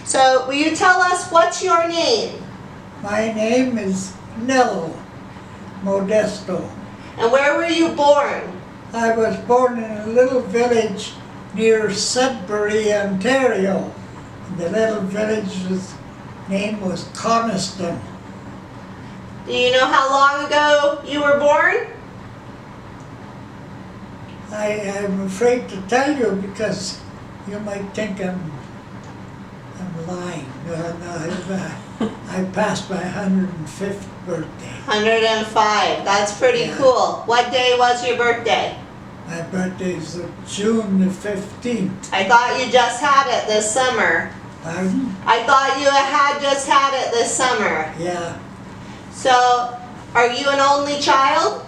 So will you tell us what's your name? My name is Nello Modesto. And where were you born? I was born in a little village near Sudbury, Ontario. The little village's name was Coniston. Do you know how long ago you were born? I'm afraid to tell you because you might think I'm lying. I passed my 105th birthday. 105. That's pretty Yeah. cool. What day was your birthday? My birthday is June the 15th. I thought you just had it this summer. Pardon? I thought you had just had it this summer. Yeah. So, are you an only child?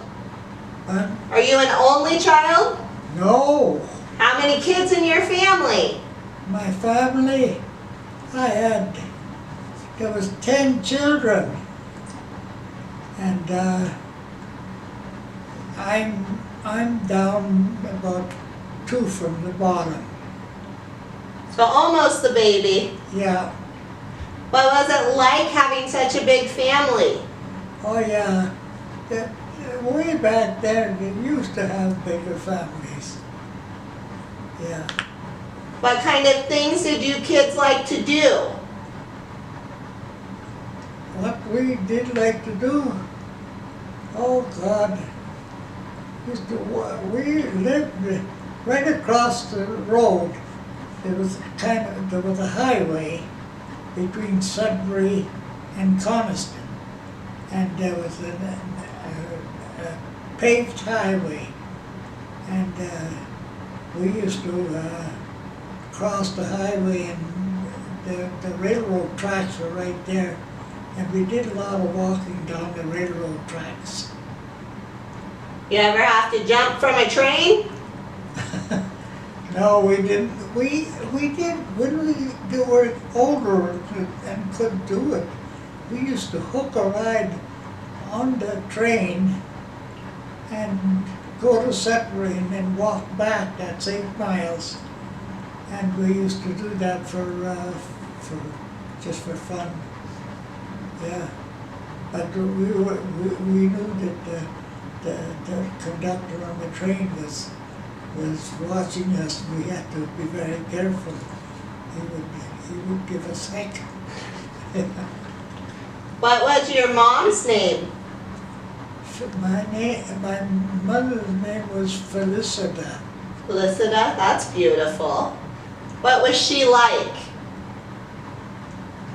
Huh? Are you an only child? No. How many kids in your family? My family, there was 10 children. And I'm down about 2 from the bottom. So almost the baby. Yeah. What was it like having such a big family? Oh yeah. Way back then, they used to have bigger families. Yeah. What kind of things did you kids like to do? What we did like to do, oh God, we lived right across the road. There was a highway between Sudbury and Coniston, and there was a paved highway, and we used to cross the highway, and the railroad tracks were right there, and we did a lot of walking down the railroad tracks. You ever have to jump from a train? No, we didn't. We did when we were older and could do it. We used to hook a ride on the train and go to Sudbury and then walk back. That's 8 miles, and we used to do that just for fun. Yeah, but we knew that the conductor on the train was watching us. We had to be very careful. He would give us heck. What was your mom's name? My mother's name was Felicita. Felicita, that's beautiful. What was she like?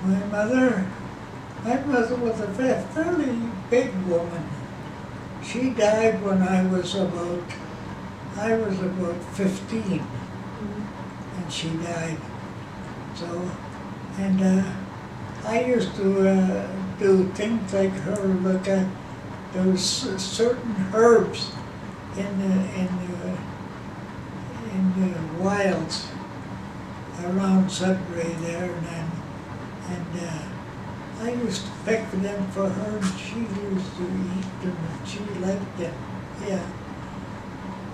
My mother was a fairly big woman. She died when I was about 15, and she died. So, and I used to do things like her. Look at those certain herbs in the wilds around Sudbury there, and I used to pick them for her, and she used to eat them, and she liked them. Yeah.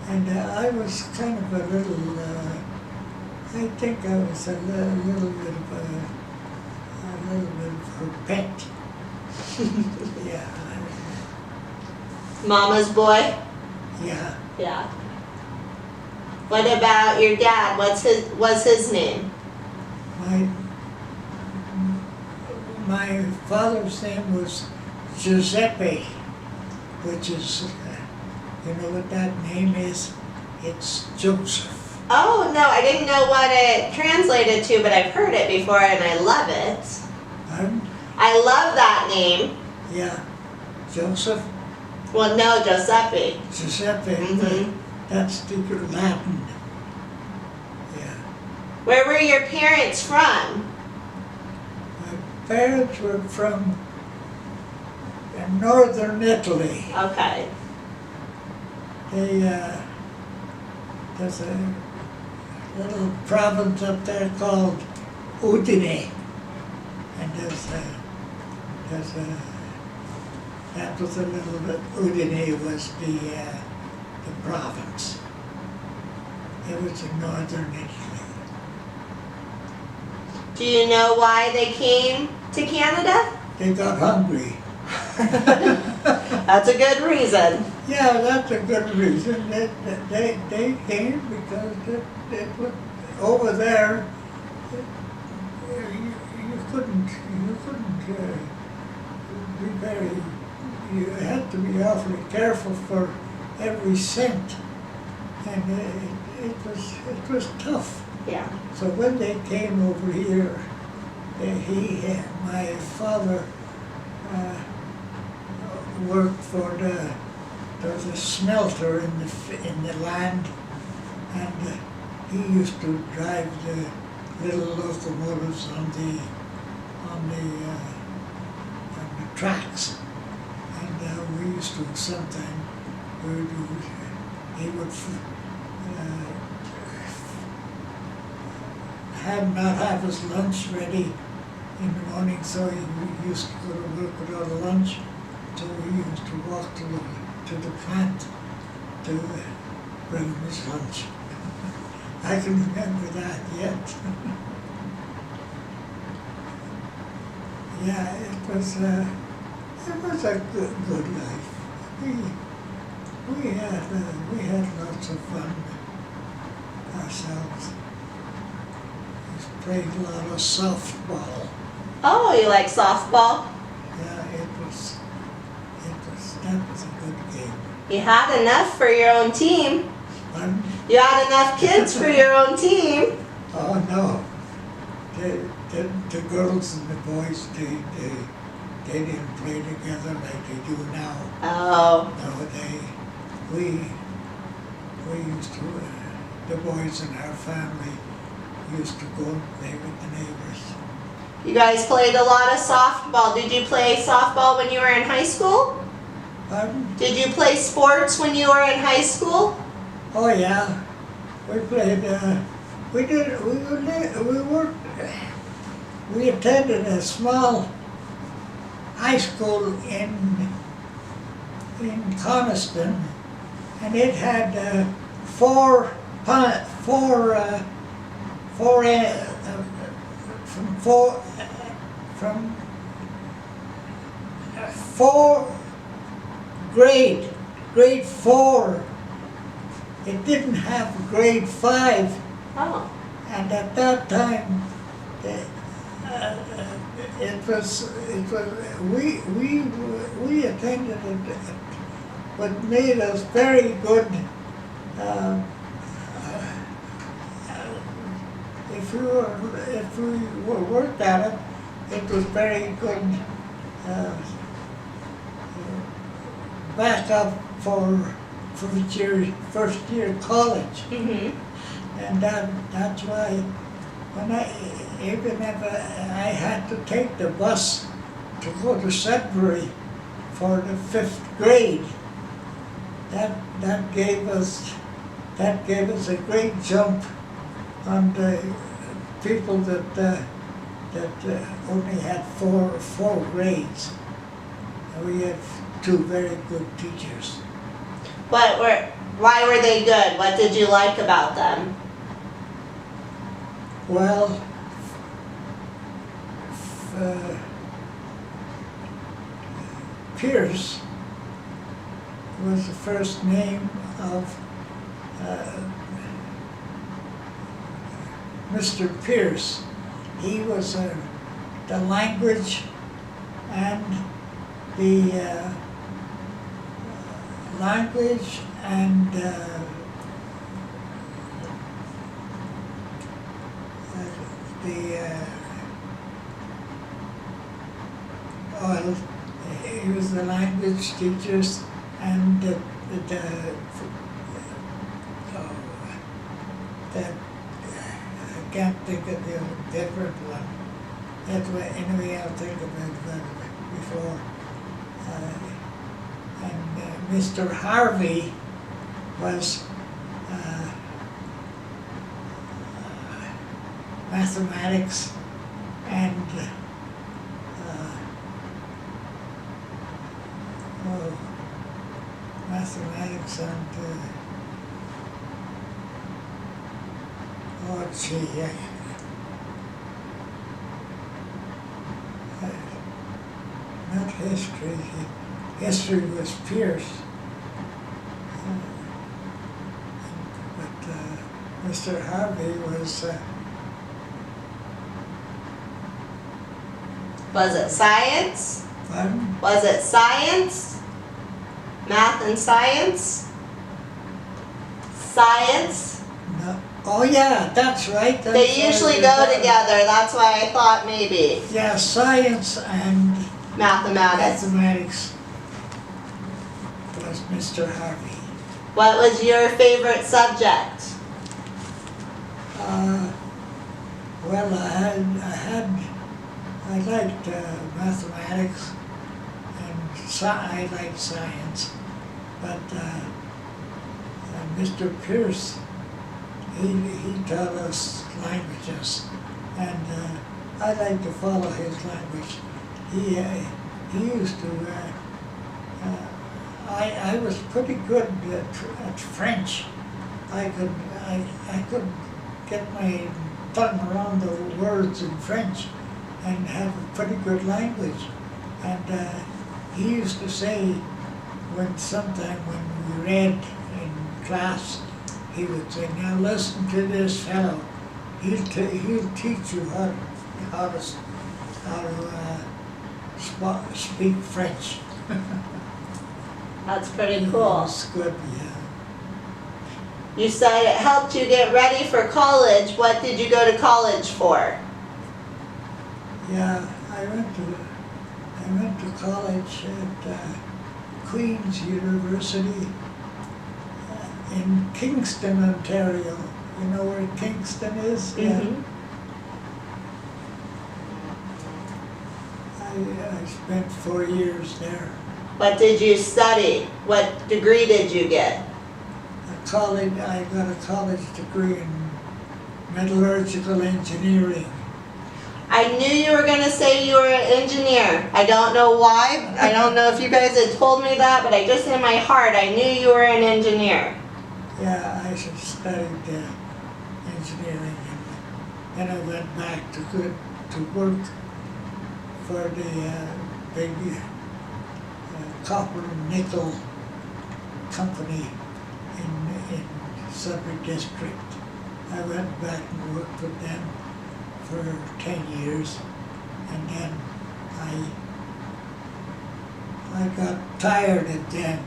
And I was kind of a little, I think I was a little bit of her pet. Yeah. Mama's boy? Yeah. Yeah. What about your dad? What's his name? My father's name was Giuseppe, which is, you know what that name is? It's Joseph. Oh, no, I didn't know what it translated to, but I've heard it before and I love it. Pardon? I love that name. Yeah. Joseph? Well, no, Giuseppe. Giuseppe. Mhm. That's the Latin. Yeah. Where were your parents from? My parents were from northern Italy. Okay. There's a little province up there called Udine, and that was a little bit. Udine was the province. It was in northern Italy. Do you know why they came to Canada? They got hungry. That's a good reason. Yeah, that's a good reason. They came because they put over there. You couldn't be very. You had to be awfully careful for every cent, and it was tough. Yeah. So when they came over here, my father worked for there was a smelter in the land, and he used to drive the little locomotives on the tracks, and we used to sometimes he would not have his lunch ready in the morning, so he used to go to work without a lunch. So we used to walk to the plant to bring him his lunch. I can remember that yet. Yeah, it was a good life. We had lots of fun ourselves. We played a lot of softball. Oh, you like softball? Yeah, that was a good game. You had enough for your own team. Pardon? You had enough kids for your own team. Oh no, the girls and the boys they didn't play together like they do now. Oh. No, we used to the boys in our family used to go and play with the neighbors. You guys played a lot of softball. Did you play softball when you were in high school? Pardon? Did you play sports when you were in high school? Oh yeah, we played. We attended a small high school in Coniston, and it had four grade 4. It didn't have grade 5, Oh. and at that time, we attended it. What made us very good. If we worked at it, it was very good backup for first year college, and that's why when even if I had to take the bus to go to Sudbury for the 5th grade, that gave us a great jump on the people that only had four grades. And we had 2 very good teachers. Why were they good? What did you like about them? Well, Pierce was the first name of Mr. Pierce. He was the language and the he was the language teachers and I can't think of the different one. Anyway, I'll think of it before. And Mr. Harvey was mathematics and mathematics and oh gee, not history. History was Pierce. But Mr. Harvey was, Was it science? pardon? Was it science? Math and science? Science? No. Oh yeah, that's right. That's They usually right. go together, that's why I thought maybe. Yeah, science and Mathematics. mathematics was Mr. Harvey. What was your favorite subject? Well, I liked mathematics and I liked science, but Mr. Pierce, he taught us languages, and I like to follow his language. He used to. I was pretty good at French. I could get my tongue around the words in French and have a pretty good language. And he used to say, sometime when we read in class, he would say, "Now listen to this fellow. He'll teach you how to speak French." That's pretty cool. It's good, yeah. You said it helped you get ready for college. What did you go to college for? Yeah, I went to college at Queen's University in Kingston, Ontario. You know where Kingston is? Yeah. Mhm. I spent 4 years there. What did you study? What degree did you get? I got a college degree in metallurgical engineering. I knew you were going to say you were an engineer. I don't know why. I don't know if you guys had told me that, but I just in my heart, I knew you were an engineer. Yeah, I studied engineering, and then I went back to work for the big copper and nickel company in Sudbury District. I went back and worked with them for 10 years, and then I got tired of them.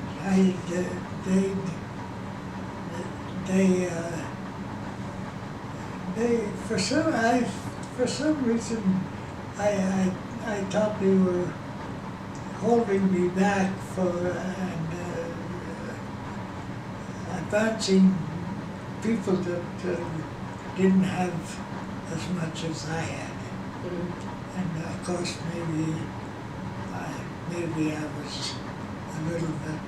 For some reason I thought they were holding me back and advancing people that didn't have as much as I had. And of course maybe I was a little bit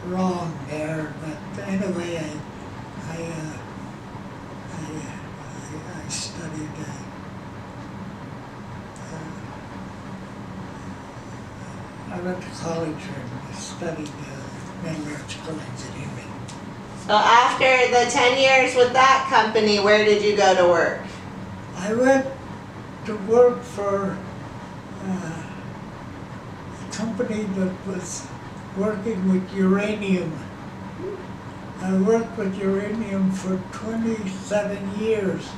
wrong there, but anyway, I studied. I went to college and studied metallurgical engineering. So after the 10 years with that company, where did you go to work? I went to work for a company that was working with uranium. I worked with uranium for 27 years,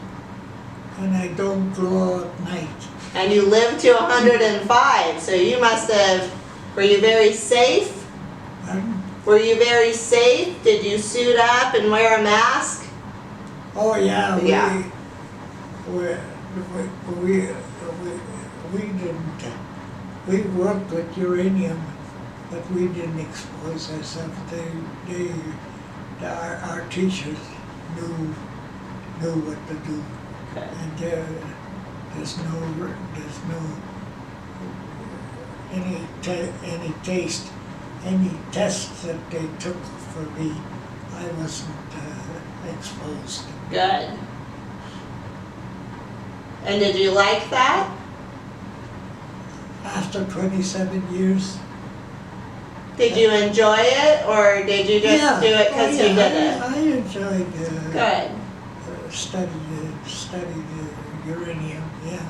and I don't go at night. And you lived to 105, so you must have, were you very safe? Pardon? Were you very safe? Did you suit up and wear a mask? Oh yeah, Yeah. we didn't. We worked with uranium, but we didn't expose ourselves. Our teachers knew what to do, Okay. and there's no any tests that they took for me. I wasn't exposed. Good. And did you like that? After 27 years. Did you enjoy it, or did you just do it because you did it? I enjoyed Good. studying uranium, yeah.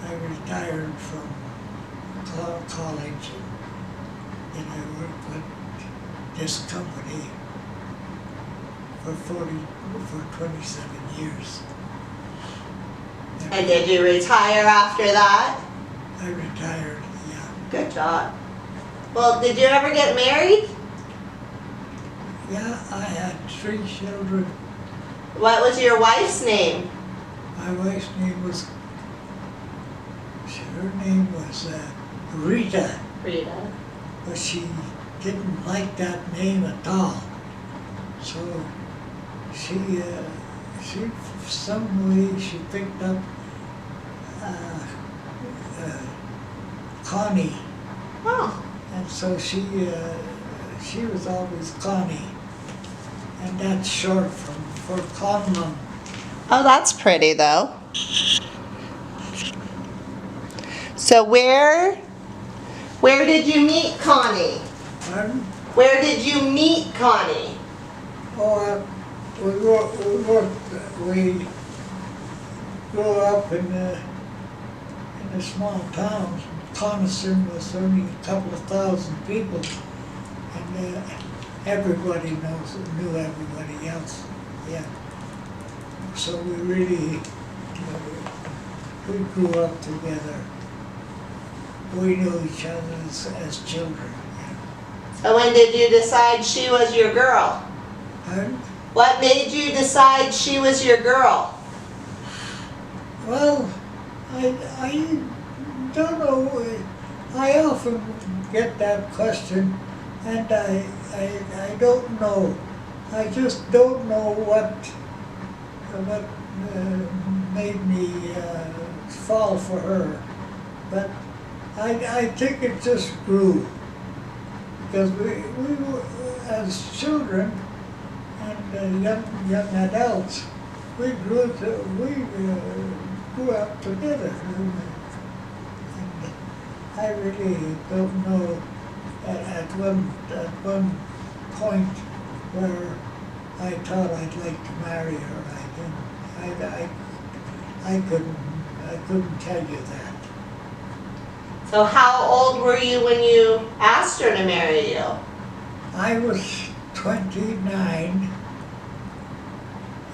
I retired from college, and I worked with this company for 27 years. And did you retire after that? I retired, yeah. Good job. Well, did you ever get married? Yeah, I had 3 children. What was your wife's name? My wife's name was, her name was Rita, Rita. but she didn't like that name at all. So she some way she picked up Connie, Oh. and so she was always Connie, and that's short for Conlon. Oh, that's pretty though. So where did you meet Connie? Pardon? Where did you meet Connie? Oh, we grew up in a small town. Coniston was only a couple of thousand people, and everybody knew everybody else. Yeah. So we really, we grew up together. We knew each other as children. Yeah. So when did you decide she was your girl? Pardon? What made you decide she was your girl? Well, I don't know. I often get that question, and I don't know. I just don't know what made me fall for her. But I think it just grew, because we were, as children and young adults, we grew up together. And I really don't know at one point where I thought I'd like to marry her. I couldn't tell you that. So how old were you when you asked her to marry you? I was 29,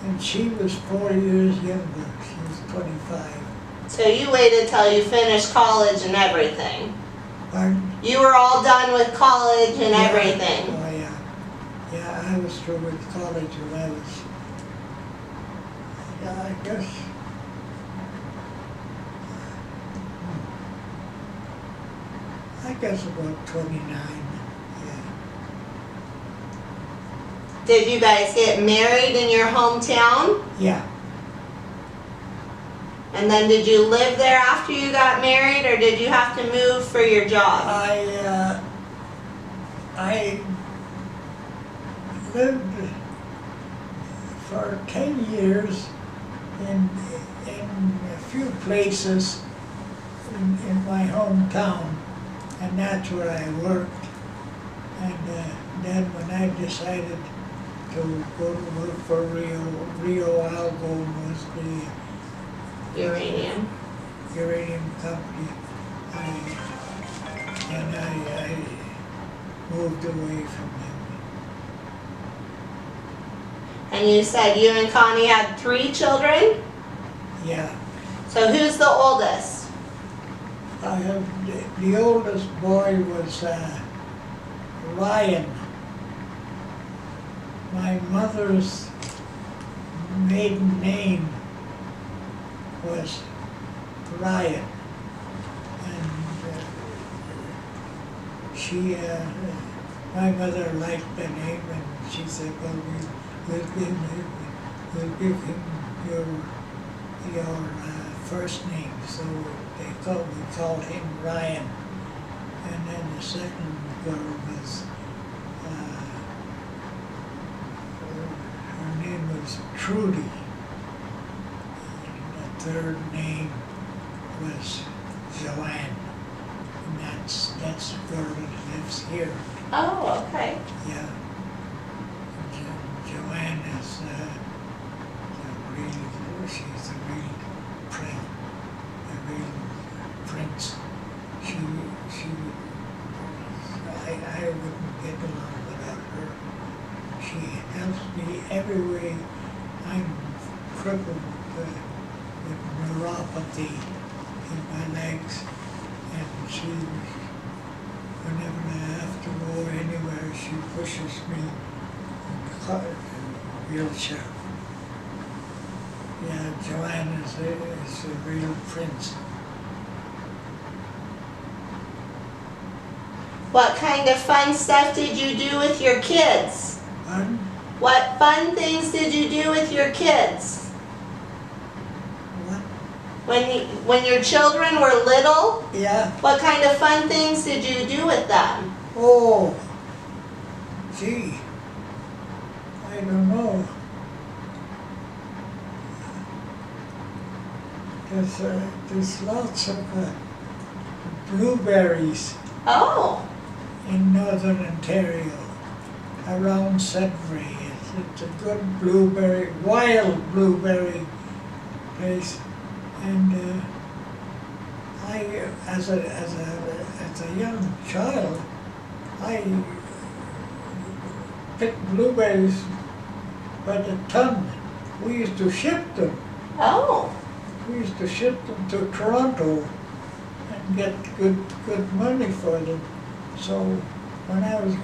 and she was 4 years younger. She was 25. So you waited till you finished college and everything. Pardon? You were all done with college and Yeah. everything. Oh, yeah. Yeah, I was through with college when I was, I guess, about 29, yeah. Did you guys get married in your hometown? Yeah, And then did you live there after you got married, or did you have to move for your job? I lived for 10 years in a few places in my hometown, and that's where I worked. And then when I decided to go to work for Rio Algo was the Uranium. uranium company, and I moved away from them. And you said you and Connie had 3 children? Yeah, So who's the oldest? I have the oldest boy was Ryan. My mother's maiden name was Ryan, and my mother liked the name, and she said, "Well, we'll give him your first name." So we called him Ryan, and then the second girl was her name was Trudy. The third name was Joanne, and that's the girl that lives here. Oh, okay. Yeah. Joanne is helps me every way. I'm crippled with neuropathy in my legs, and she, whenever I have to go anywhere, she pushes me in the wheelchair. Yeah, Joanne is a real prince. What kind of fun stuff did you do with your kids? Pardon? What fun things did you do with your kids? What? When your children were little, Yeah. what kind of fun things did you do with them? Oh, gee, I don't know. There's lots of blueberries Oh, in northern Ontario, around Sudbury. It's a good blueberry, wild blueberry place. And I, as a young child, I picked blueberries by the ton. We used to ship them. oh, We used to ship them to Toronto and get good money for them. So when I was,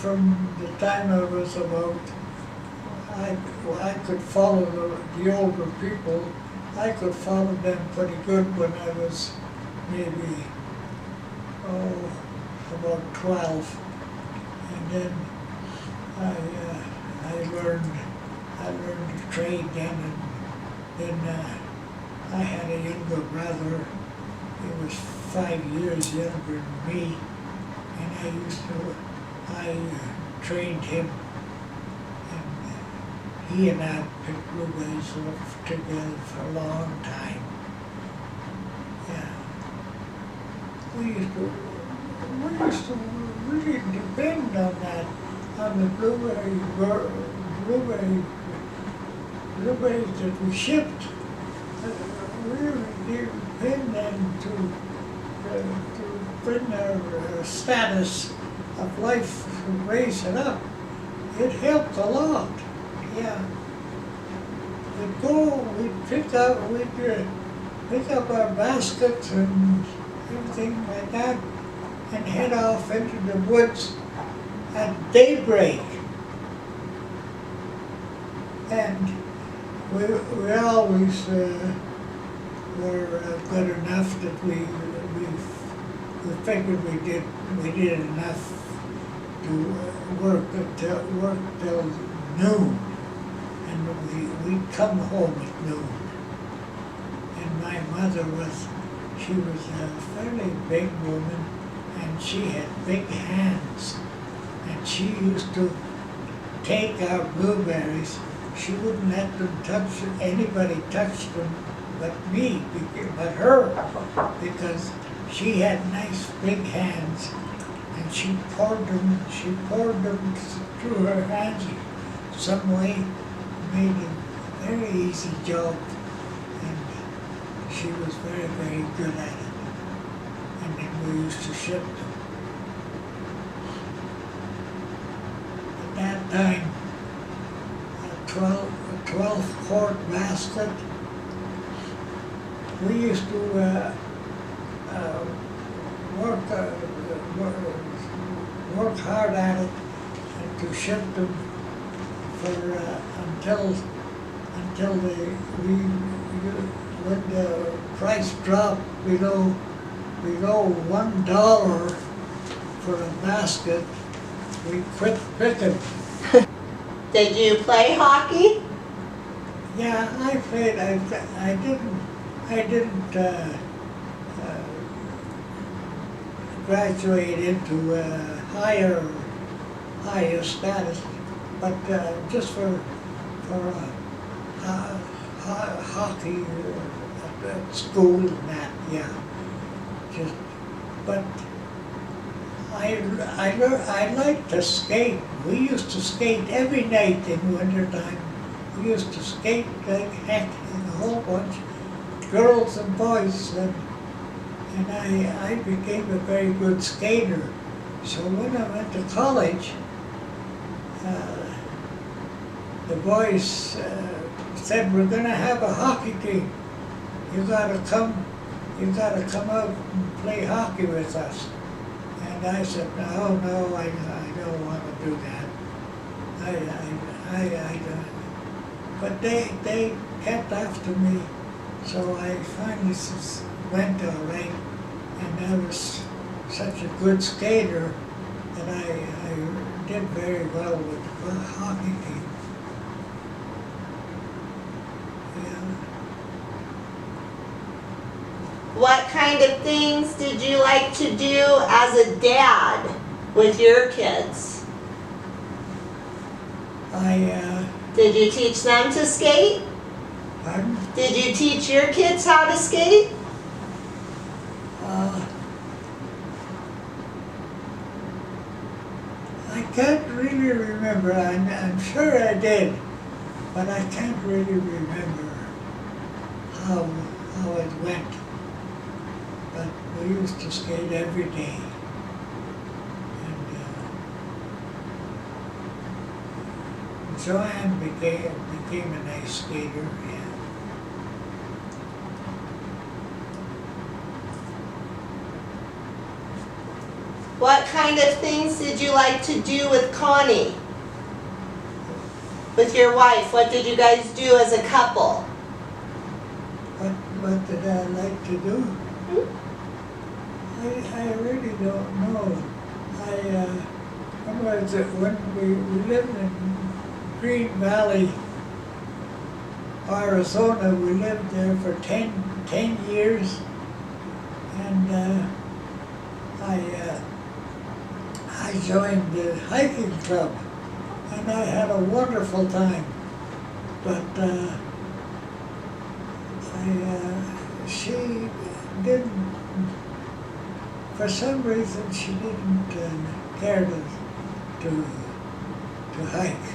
from the time I was about, I could follow the older people. I could follow them pretty good when I was maybe, about 12. And then I learned to trade then, and then I had a younger brother. He was 5 years younger than me, and I trained him, and he and I picked blueberries together for a long time. Yeah. We used to really depend on that, on the blueberries that we shipped. We depend them to bring our status of life, raise it up. It helped a lot. Yeah. We'd pick up our baskets and everything like that, and head off into the woods at daybreak. And we always were good enough that we figured we did enough to work till noon, and we'd come home at noon. And my mother she was a fairly big woman, and she had big hands, and she used to take our blueberries. She wouldn't let anybody touch them but me, but her, because she had nice big hands, and she poured them through her hands some way, made a very easy job, and she was very, very good at it. And then we used to ship them. At that time, a 12-quart basket, we used to work hard at it and to ship them for until when the price dropped below $1 for a basket, we quit picking. did you play hockey? Yeah, I played. I didn't graduate into higher status, but just for hockey at school and that, yeah. But I liked to skate. We used to skate every night in winter time. We used to skate like heck in a whole bunch, girls and boys, and I became a very good skater. So when I went to college, the boys said, we're gonna have a hockey team. You gotta come out and play hockey with us. And I said, no, I don't want to do that. I don't. But they kept after me, so I finally went all right. And I was such a good skater that I did very well with the hockey team. Yeah. What kind of things did you like to do as a dad with your kids? Did you teach them to skate? Pardon? Did you teach your kids how to skate? I can't really remember. I'm sure I did, but I can't really remember how it went. But we used to skate every day. And Joanne became a nice skater. Yeah. What kind of things did you like to do with Connie? With your wife, what did you guys do as a couple? What did I like to do? I really don't know. When we lived in Green Valley, Arizona, we lived there for 10 years, and I joined the hiking club, and I had a wonderful time. But she didn't, for some reason, she didn't care to hike.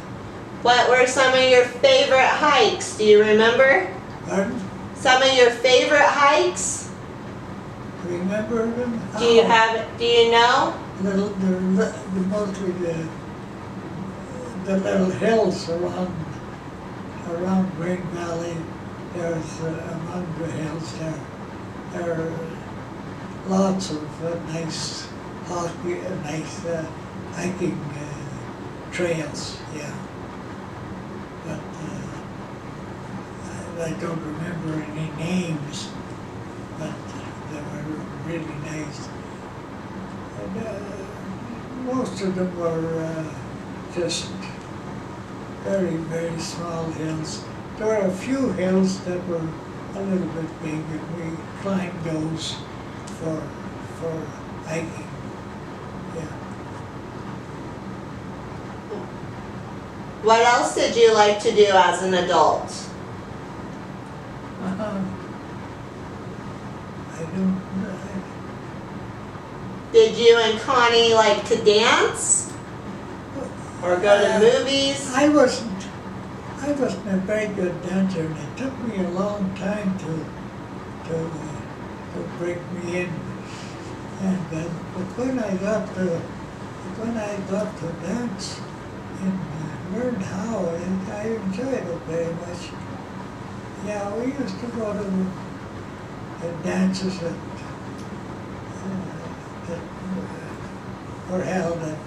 What were some of your favorite hikes? Do you remember? Pardon? Some of your favorite hikes? Remember them? Do you know? Mostly the little hills around Green Valley. There's among the hills there are lots of nice hiking trails. Yeah, but I don't remember any names, but they were really nice. And most of them were just very, very small hills. There were a few hills that were a little bit big, and we climbed those for hiking. Yeah. What else did you like to do as an adult? I don't know. Did you and Connie like to dance? Or go to movies? I wasn't a very good dancer, and it took me a long time to break me in. And but when I got to dance and learned how, and I enjoyed it very much. Yeah, we used to go to the dances that were held at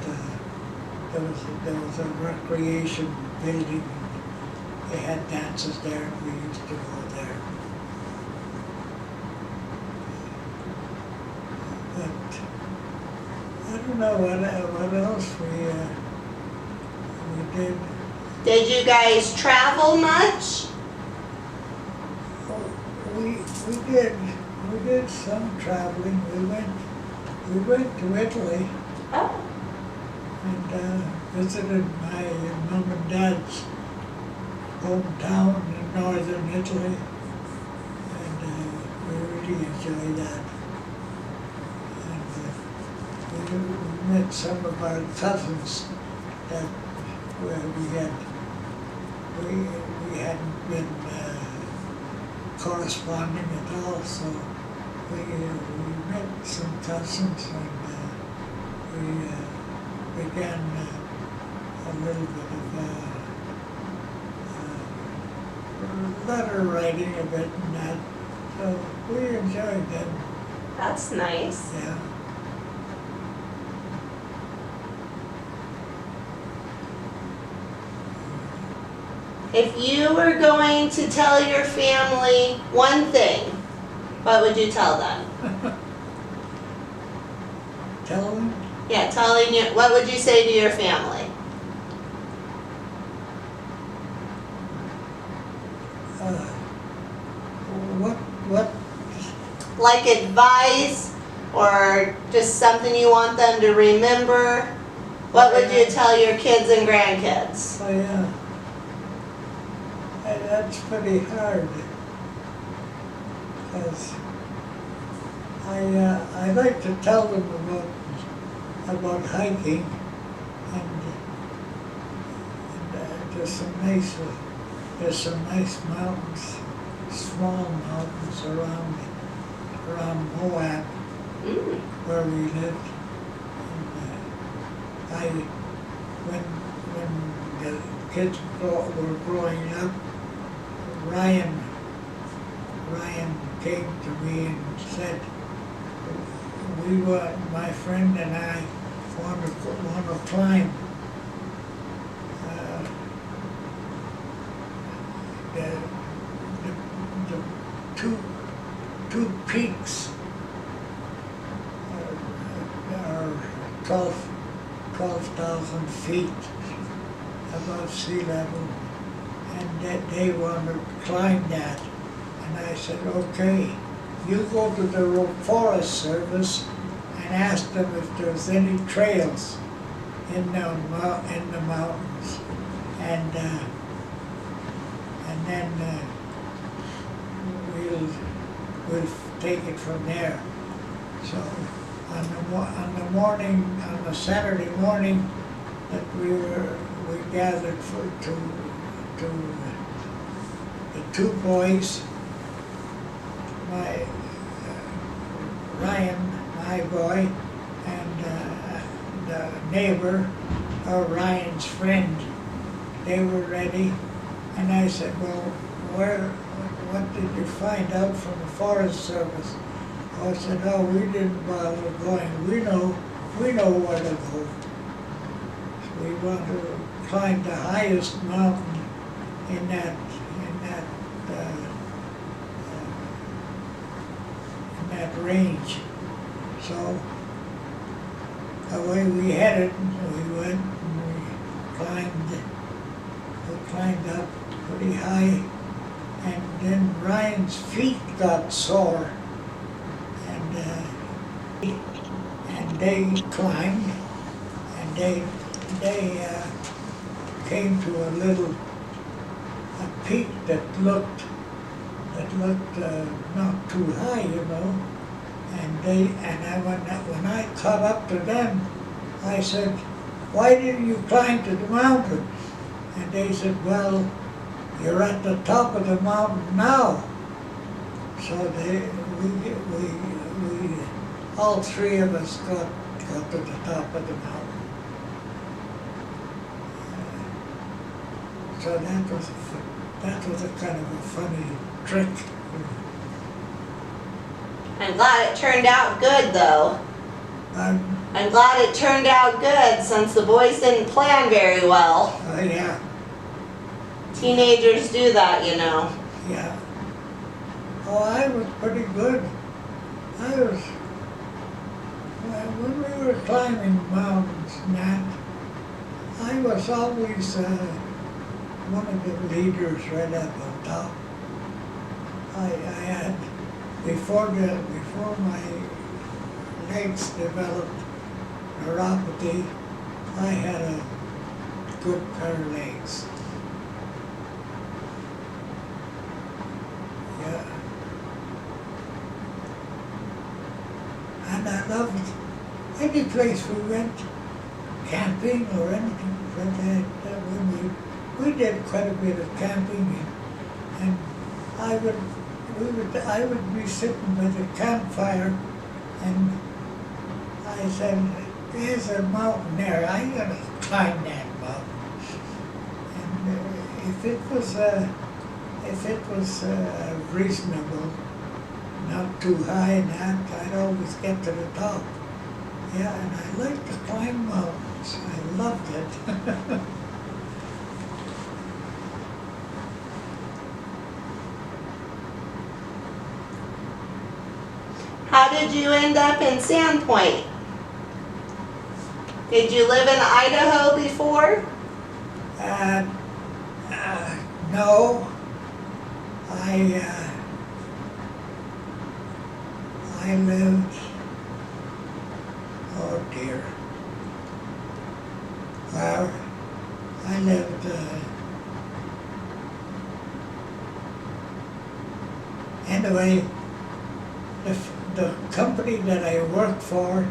there was a recreation building. They had dances there, and we used to go there. But I don't know what else we did. Did you guys travel much? We did some traveling. We went to Italy. Oh. And visited my mom and dad's hometown in northern Italy, and we really enjoyed that. And we met some of our cousins that we hadn't been corresponding at all, so we met some cousins, and we began a little bit of letter writing a bit and that. So we enjoyed them, That's nice. yeah. If you were going to tell your family one thing, what would you tell them? Tell them, Yeah, telling you, what would you say to your family? what, Like advice or just something you want them to remember? What would you tell your kids and grandkids? oh yeah. That's pretty hard. Because I like to tell them about hiking and there's some nice mountains, small mountains around Moab Mm. where we lived. And when the kids were growing up, Ryan came to me and said, my friend and I want to climb the two peaks are 12,000 feet above sea level, and that they want to climb that. And I said, okay, you go to the Forest Service and ask them if there's any trails in the mountains, and then we'll take it from there. So on the Saturday morning that we gathered to the two boys, Ryan, my boy, and the neighbor, or Ryan's friend, they were ready. And I said, well, what did you find out from the Forest Service? I said, oh, we didn't bother going. We know where to go. So we want to climb the highest mountain in that range. So away we headed. We went and we climbed up pretty high, and then Ryan's feet got sore, and they climbed, and they came to a peak that looked not too high, you know. When I caught up to them, I said, why didn't you climb to the mountain? And they said, well, you're at the top of the mountain now. So we all three of us got to the top of the mountain. So that was a kind of a funny trick. I'm glad it turned out good, though. I'm glad it turned out good, since the boys didn't plan very well. Yeah. Teenagers do that, you know. Yeah. Oh, I was pretty good. When we were climbing mountains and that, I was always one of the leaders right up on top. I had, before my legs developed neuropathy, I had a good pair of legs. Yeah. And I loved any place we went, camping or anything like that. We did quite a bit of camping, and I would be sitting by the campfire, and I said, there's a mountain there, I'm gonna climb that mountain. And if it was if it was reasonable, not too high and that, I'd always get to the top. Yeah, and I like to climb mountains. I loved it. How did you end up in Sandpoint? Did you live in Idaho before? Uh, no, I lived, oh dear. Well, I lived, anyway, the company that I worked for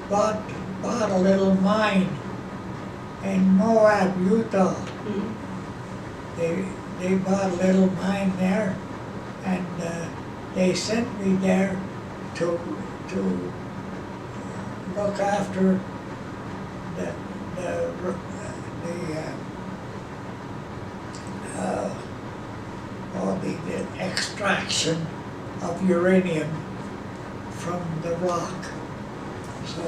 bought a little mine in Moab, Utah. Mm. They bought a little mine there, and they sent me there to look after the extraction of uranium from the rock. So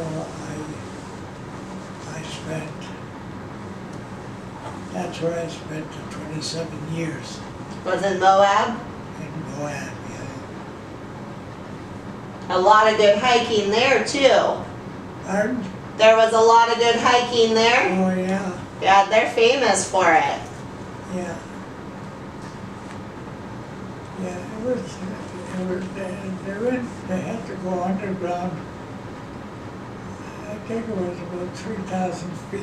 that's where I spent the 27 years. Was it Moab? In Moab, yeah. A lot of good hiking there too. Pardon? There was a lot of good hiking there. Oh, yeah, Yeah, they're famous for it. yeah. Yeah, they had to go underground. I think it was about 3,000 feet.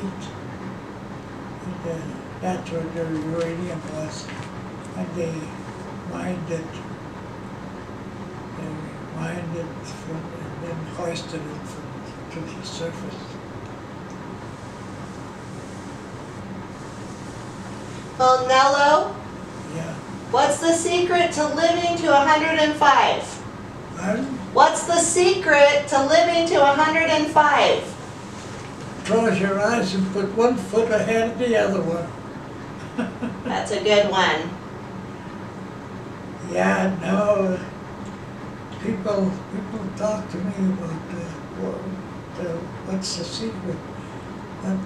And that's where the uranium was. And they mined it. They mined it and then hoisted it to the surface. Well, Nello, Yeah. what's the secret to living to 105? Pardon? What's the secret to living to 105? Close your eyes and put one foot ahead of the other one. That's a good one. Yeah, no. People talk to me about what's the secret, but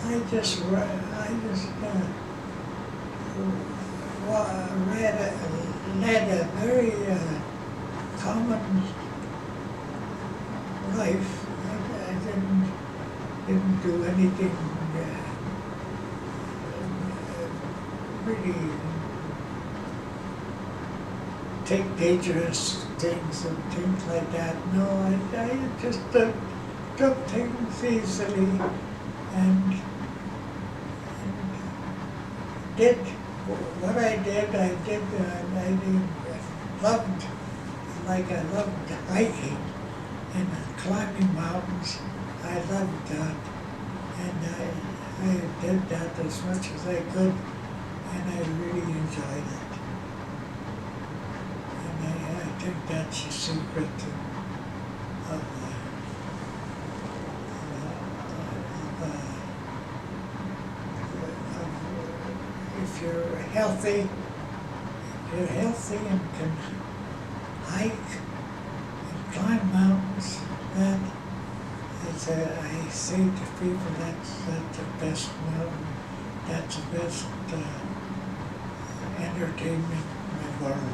I just read led a very common life. I didn't do anything really take dangerous things and things like that. No, I just took things easily and did what I did. I loved, I loved hiking and climbing mountains. I loved that, and I did that as much as I could, and I really enjoyed it. And I think that's the secret of if you're healthy and can hike and climb mountains, that is, I say to people, that's the best mountain, that's the best entertainment in the world.